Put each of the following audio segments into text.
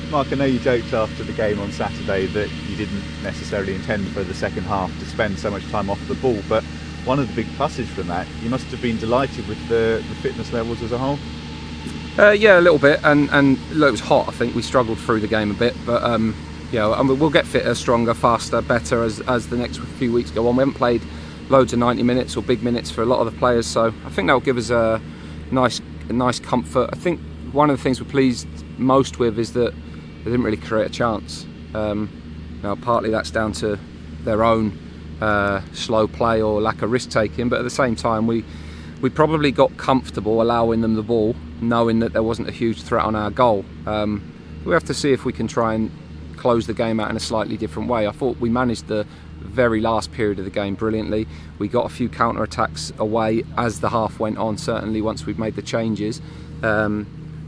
Mark, I know you joked after the game on Saturday that you didn't necessarily intend for the second half to spend so much time off the ball, but one of the big pluses from that, you must have been delighted with the fitness levels as a whole. Yeah, a little bit, and look, it was hot. I think we struggled through the game a bit, but we'll get fitter, stronger, faster, better as the next few weeks go on. We haven't played loads of 90 minutes or big minutes for a lot of the players, so I think that will give us a nice comfort. I think one of the things we're pleased most with is that they didn't really create a chance. Partly that's down to their own slow play or lack of risk taking, but at the same time we probably got comfortable allowing them the ball, knowing that there wasn't a huge threat on our goal. We have to see if we can try and close the game out in a slightly different way. I thought we managed the very last period of the game brilliantly. We got a few counter-attacks away as the half went on, certainly once we've made the changes.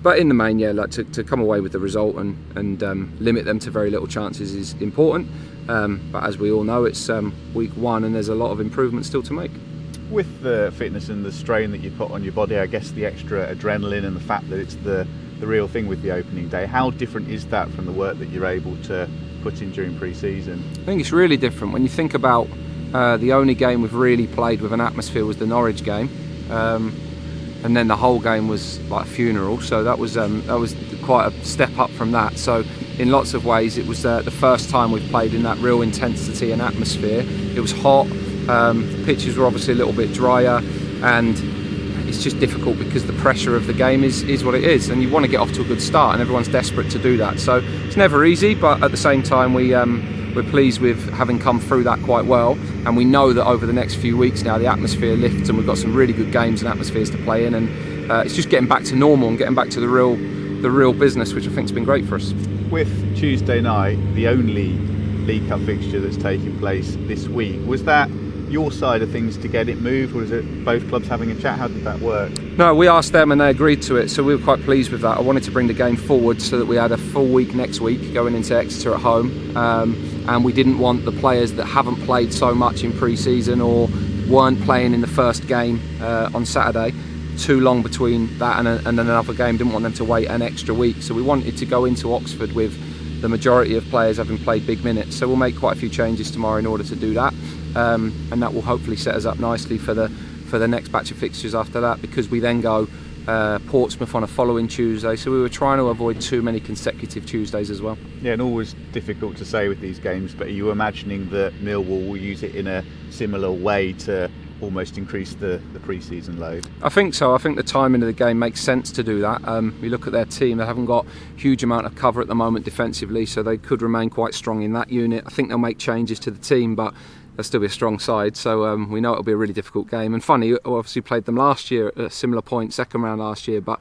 But in the main, to come away with the result and limit them to very little chances is important. But as we all know, it's week one and there's a lot of improvement still to make. With the fitness and the strain that you put on your body, I guess the extra adrenaline and the fact that it's the real thing with the opening day, how different is that from the work that you're able to put in during pre-season? I think it's really different. When you think about the only game we've really played with an atmosphere was the Norwich game. And then the whole game was like a funeral, so that was quite a step up from that. So in lots of ways it was the first time we've played in that real intensity and atmosphere. It was hot, the pitches were obviously a little bit drier, and it's just difficult because the pressure of the game is what it is, and you want to get off to a good start and everyone's desperate to do that. So it's never easy, but at the same time we're pleased with having come through that quite well, and we know that over the next few weeks now the atmosphere lifts and we've got some really good games and atmospheres to play in, and it's just getting back to normal and getting back to the real business, which I think has been great for us. With Tuesday night, the only League Cup fixture that's taking place this week, was that your side of things to get it moved, or is it both clubs having a chat? How did that work? No, we asked them and they agreed to it, so we were quite pleased with that. I wanted to bring the game forward so that we had a full week next week going into Exeter at home, and we didn't want the players that haven't played so much in pre-season or weren't playing in the first game on Saturday too long between that and another game. Didn't want them to wait an extra week, so we wanted to go into Oxford with the majority of players having played big minutes. So we'll make quite a few changes tomorrow in order to do that, and that will hopefully set us up nicely for the next batch of fixtures after that, because we then go Portsmouth on a following Tuesday, so we were trying to avoid too many consecutive Tuesdays as well. Yeah, and always difficult to say with these games, but are you imagining that Millwall will use it in a similar way to almost increase the pre-season load? I think so. I think the timing of the game makes sense to do that. You look at their team, they haven't got a huge amount of cover at the moment defensively, so they could remain quite strong in that unit. I think they'll make changes to the team, but they'll still be a strong side, so we know it'll be a really difficult game. And funny, we obviously played them last year at a similar point, second round last year, but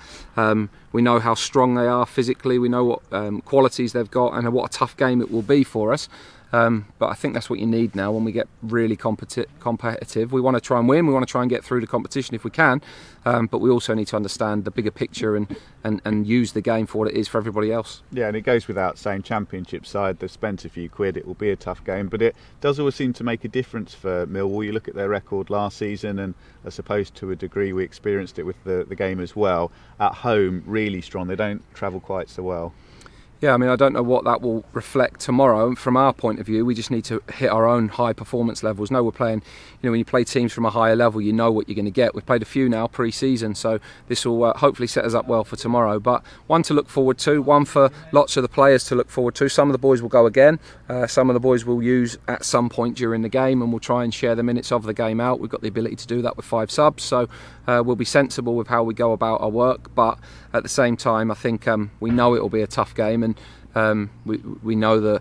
we know how strong they are physically, we know what qualities they've got and what a tough game it will be for us. But I think that's what you need now when we get really competitive. We want to try and win, we want to try and get through the competition if we can, but we also need to understand the bigger picture and use the game for what it is for everybody else. Yeah, and it goes without saying, Championship side, they've spent a few quid, it will be a tough game, but it does always seem to make a difference for Millwall. You look at their record last season, and I suppose to a degree we experienced it with the game as well. At home, really strong, they don't travel quite so well. Yeah, I mean, I don't know what that will reflect tomorrow. From our point of view, we just need to hit our own high performance levels. No, we're playing, when you play teams from a higher level, you know what you're going to get. We've played a few now pre-season, so this will hopefully set us up well for tomorrow. But one to look forward to, one for lots of the players to look forward to. Some of the boys will go again. Some of the boys will use at some point during the game, and we'll try and share the minutes of the game out. We've got the ability to do that with 5 subs, so we'll be sensible with how we go about our work. But at the same time, I think we know it will be a tough game, and we know the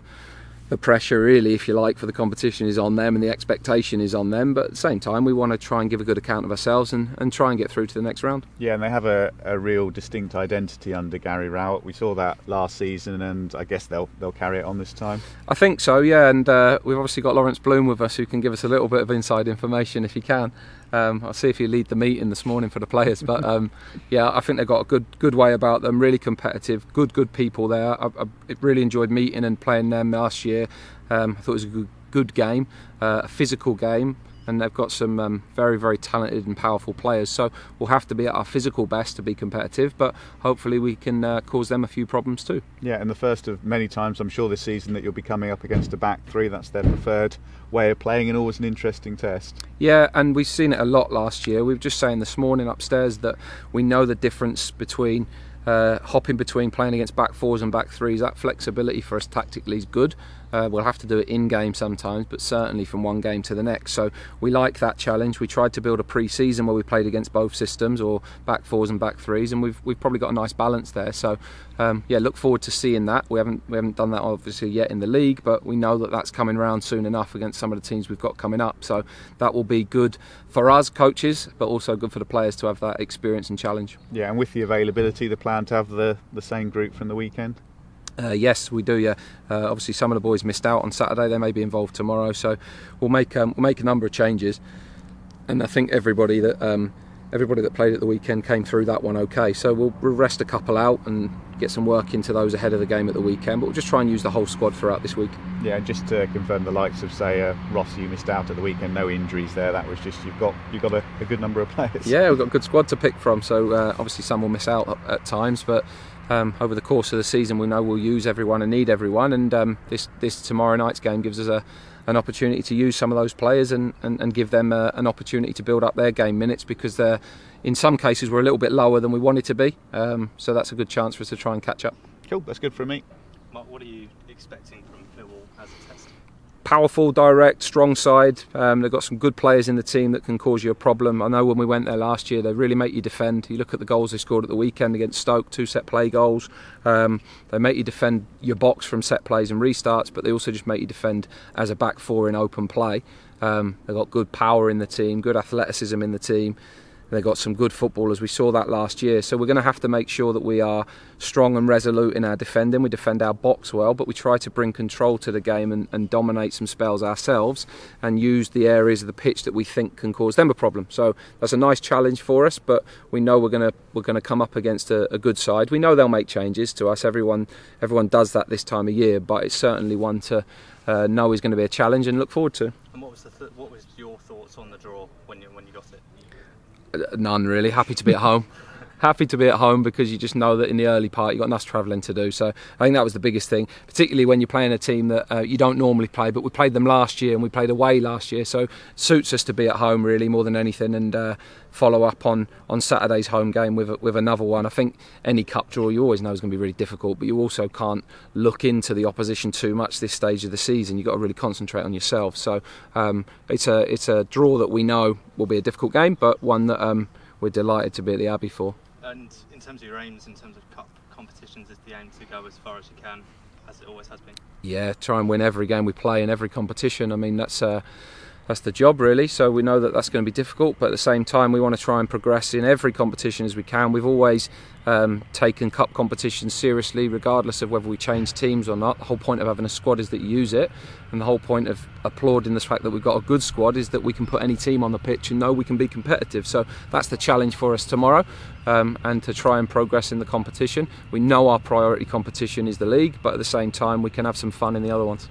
pressure, really, if you like, for the competition is on them and the expectation is on them, but at the same time we want to try and give a good account of ourselves and try and get through to the next round. Yeah, and they have a real distinct identity under Gary Rowett. We saw that last season, and I guess they'll carry it on this time. I think so, yeah, and we've obviously got Lawrence Bloom with us, who can give us a little bit of inside information if he can. I'll see if you lead the meeting this morning for the players, but yeah, I think they've got a good way about them, really competitive, good people there. I really enjoyed meeting and playing them last year. I thought it was a good game, a physical game, and they've got some very, very talented and powerful players. So we'll have to be at our physical best to be competitive, but hopefully we can cause them a few problems too. Yeah, and the first of many times I'm sure this season that you'll be coming up against a back three. That's their preferred way of playing, and always an interesting test. Yeah, and we've seen it a lot last year. We were just saying this morning upstairs that we know the difference between hopping between playing against back fours and back threes. That flexibility for us tactically is good. We'll have to do it in game sometimes, but certainly from one game to the next. So we like that challenge. We tried to build a pre-season where we played against both systems, or back fours and back threes, and we've probably got a nice balance there. So look forward to seeing that. We haven't done that obviously yet in the league, but we know that that's coming around soon enough against some of the teams we've got coming up. So that will be good for us coaches, but also good for the players to have that experience and challenge. Yeah, and with the availability, the plan to have the same group from the weekend. Yes, we do. Yeah, obviously some of the boys missed out on Saturday. They may be involved tomorrow, so we'll make a number of changes. And I think everybody that played at the weekend came through that one okay. So we'll rest a couple out and get some work into those ahead of the game at the weekend. But we'll just try and use the whole squad throughout this week. Yeah, just to confirm, the likes of say Ross, you missed out at the weekend. No injuries there. That was just you've got a good number of players. Yeah, we've got a good squad to pick from. So obviously some will miss out at times, but over the course of the season, we know we'll use everyone and need everyone, and this tomorrow night's game gives us an opportunity to use some of those players and give them an opportunity to build up their game minutes, because they're, in some cases, we're a little bit lower than we wanted to be, so that's a good chance for us to try and catch up. Cool, that's good for me. Mark, what are you expecting from Millwall as a test? Powerful, direct, strong side. They've got some good players in the team that can cause you a problem. I know when we went there last year, they really make you defend. You look at the goals they scored at the weekend against Stoke, 2 set play goals. They make you defend your box from set plays and restarts, but they also just make you defend as a back four in open play. They've got good power in the team, good athleticism in the team. They've got some good footballers. We saw that last year. So we're going to have to make sure that we are strong and resolute in our defending. We defend our box well, but we try to bring control to the game and dominate some spells ourselves and use the areas of the pitch that we think can cause them a problem. So that's a nice challenge for us, but we know we're going to come up against a good side. We know they'll make changes to us. Everyone does that this time of year, but it's certainly one to know is going to be a challenge and look forward to. And what was your thoughts on the draw when you got it? None really. Happy to be at home. Happy to be at home because you just know that in the early part you've got enough travelling to do. So I think that was the biggest thing, particularly when you're playing a team that you don't normally play, but we played them last year and we played away last year, so it suits us to be at home really more than anything, and follow up on Saturday's home game with another one. I think any cup draw you always know is going to be really difficult, but you also can't look into the opposition too much this stage of the season. You've got to really concentrate on yourself. So it's a draw that we know will be a difficult game, but one that we're delighted to be at the Abbey for. And in terms of your aims, in terms of cup competitions, is the aim to go as far as you can, as it always has been? Yeah, try and win every game we play in every competition. I mean, that's the job really. So we know that that's going to be difficult, but at the same time we want to try and progress in every competition as we can. We've always taken cup competitions seriously, regardless of whether we change teams or not. The whole point of having a squad is that you use it, and the whole point of applauding the fact that we've got a good squad is that we can put any team on the pitch and know we can be competitive. So that's the challenge for us tomorrow, and to try and progress in the competition. We know our priority competition is the league, but at the same time we can have some fun in the other ones.